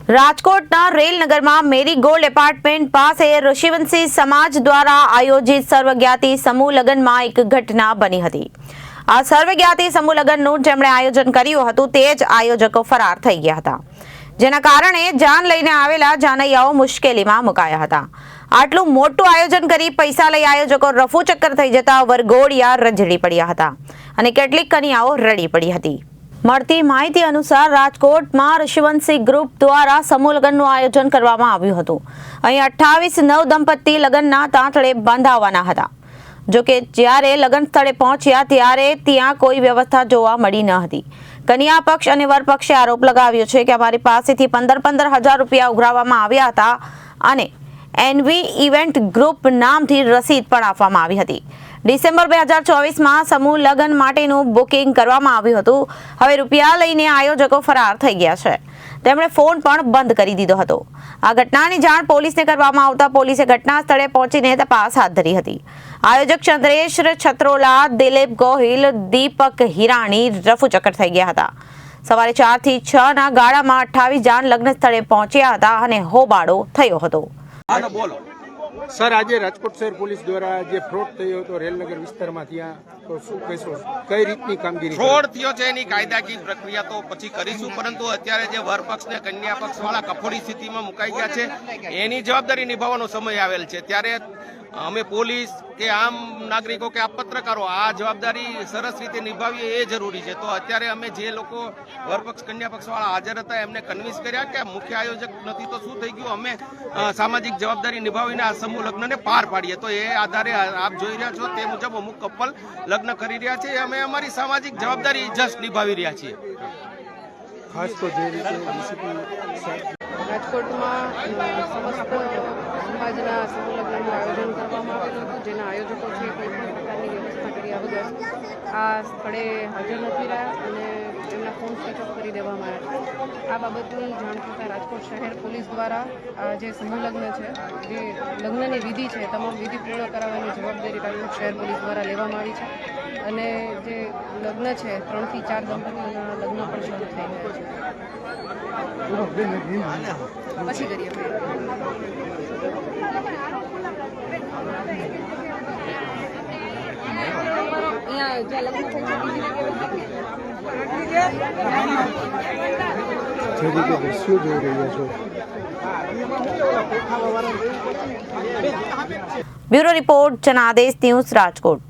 રાજકોટના રેલનગરમાં marigold apartment પાસે ઋષિવંશી સમાજ દ્વારા આયોજિત સર્વજ્ઞાતિ સમૂહ લગ્નમાં એક ઘટના બની હતી। આ સર્વજ્ઞાતિ સમૂહ લગ્નનું જેમણે આયોજન કર્યું હતું તે જ આયોજકો ફરાર થઈ ગયા હતા, જેના કારણે જાન લઈને આવેલા જાનૈયાઓ મુશ્કેલીમાં મુકાયા હતા। આટલું મોટું આયોજન કરી પૈસા લઈ આયોજકો રફુ ચક્કર થઈ જતા વરઘોડિયા રજડી પડ્યા હતા અને કેટલીક કન્યાઓ રડી પડી હતી। મળતી માહિતી અનુસાર રાજકોટમાં ઋષિવંશી ગ્રુપ દ્વારા સમૂહ લગ્નનું આયોજન કરવામાં આવ્યું હતું। અહીં 28 દંપતી લગ્નના તાંતડે બાંધાવાના હતા। જોકે જ્યારે લગ્ન સ્થળે પહોંચ્યા ત્યારે ત્યાં કોઈ વ્યવસ્થા જોવા મળી ન હતી। કન્યા પક્ષ અને વર પક્ષે આરોપ લગાવ્યો છે કે અમારી પાસેથી 15,000 રૂપિયા ઉઘરાવવામાં આવ્યા હતા અને એનવી ઇવેન્ટ ગ્રુપ નામથી રસીદ પણ આપવામાં આવી હતી। ડિસેમ્બર 2024માં સમૂહ લગ્ન માટેનું બુકિંગ કરવામાં આવ્યું હતું। હવે રૂપિયા લઈને આયોજકો ફરાર થઈ ગયા છે। તેમણે ફોન પણ બંધ કરી દીધો હતો। આ ઘટનાની જાણ પોલીસને કરવામાં આવતા પોલીસે ઘટના સ્થળે પહોંચીને તપાસ હાથ ધરી હતી। આયોજક ચંદ્રેશ છત્રોલા, દિલીપ ગોહિલ, દીપક હિરાણી રફુચક્કર થઈ ગયા હતા। સવારે 4 થી 6 ના ગાળામાં 28 જાન લગ્ન સ્થળે પહોંચ્યા હતા અને હોબાળો થયો હતો। સર, આજે રાજકોટ શહેર પોલીસ દ્વારા જે ફ્રોડ થયો હતો રેલનગર વિસ્તારમાં, ત્યાં તો શું કહેશો? કઈ રીતની કામગીરી? ફ્રોડ થયો છે એની કાયદાકીય પ્રક્રિયા તો પછી કરીશું, પરંતુ અત્યારે જે વર પક્ષ ને કન્યા પક્ષ વાળા કફોડી સ્થિતિમાં મુકાઈ ગયા છે એની જવાબદારી નિભાવવાનો સમય આવેલ છે। ત્યારે અમે પોલીસ કે આમ નાગરિકો કે આ પત્રકારો આ જવાબદારી સરસ રીતે નિભાવીએ એ જરૂરી છે। તો અત્યારે અમે જે લોકો વરપક્ષ કન્યા પક્ષ વાળા હાજર હતા એમને કન્વિન્સ કર્યા કે મુખ્ય આયોજક નથી તો શું થઈ ગયું, અમે સામાજિક જવાબદારી નિભાવીને આ સમૂહ લગ્નને પાર પાડીએ। તો એ આધારે આપ જોઈ રહ્યા છો તે મુજબ અમુક કપલ લગ્ન કરી રહ્યા છે, અમે અમારી સામાજિક જવાબદારી જસ્ટ નિભાવી રહ્યા છીએ। ખાસ તો જે રીતે રાજકોટમાં સમસ્ત સમાજના સમૂહ લગ્નનું આયોજન કરવામાં આવેલું હતું, જેના આયોજકો છે કોઈ પણ પ્રકારની વ્યવસ્થા કર્યા વગર આ સ્થળે હાજર નથી રહ્યા અને એમના ફોન સ્વિચ ઓફ કરી દેવામાં આવ્યા છે। આ બાબતની જાણ થતાં રાજકોટ શહેર પોલીસ દ્વારા જે સમૂહ લગ્ન છે, જે લગ્નની વિધિ છે, તમામ વિધિ પૂર્ણ કરાવવાની જવાબદારી રાજકોટ શહેર પોલીસ દ્વારા લેવામાં આવી છે અને જે લગ્ન છે 3 થી 4 દંપતીઓના લગ્ન પણ શરૂ થઈ ગયા છે। પછી કરીએ અહીંયા જ્યાં લગ્ન થઈ છે બીજી રીતે દ્રશ્યો જોઈ રહ્યા છો। Bureau report, Janadesh news, Rajkot.